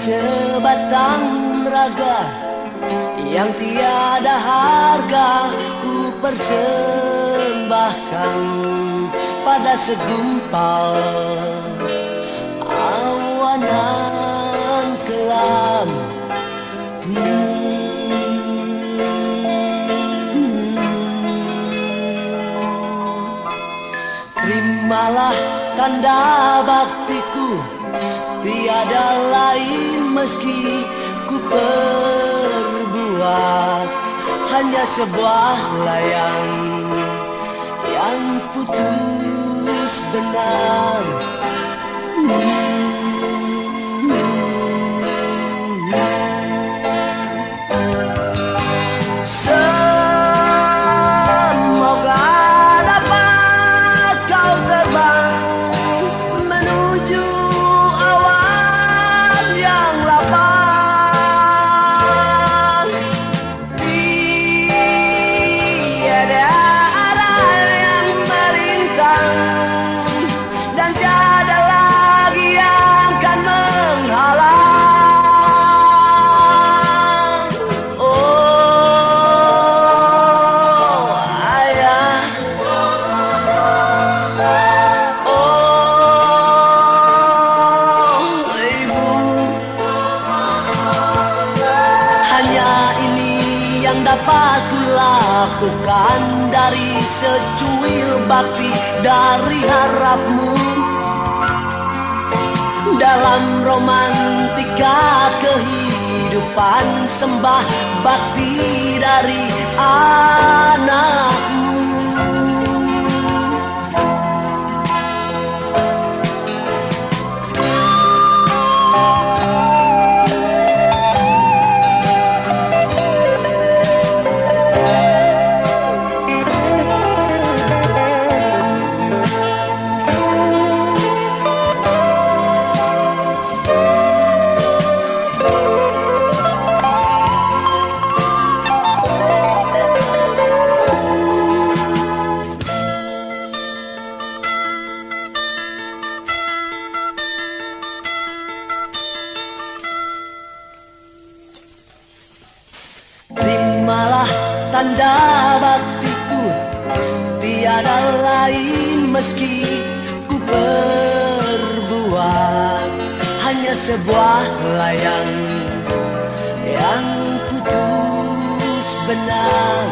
sebatang raga yang tiada harga ku persembahkan pada segumpal awanan kelam. Terimalah tanda baktiku, tiada lain meski ku perbuat hanya sebuah layang yang putus benar. Semoga dapat kau terbang menuju awan yang lapang. Tiada arah yang melintang dan tiada lagi yang akan menghalang. Oh ayah, oh ibu, hanya ini yang dapat kulakukan dari secuil bakti dari harapmu. Dalam romantika kehidupan, sembah bakti dari anakmu. Terimalah tanda baktiku, tiada lain meski ku perbuat hanya sebuah layang yang putus benar.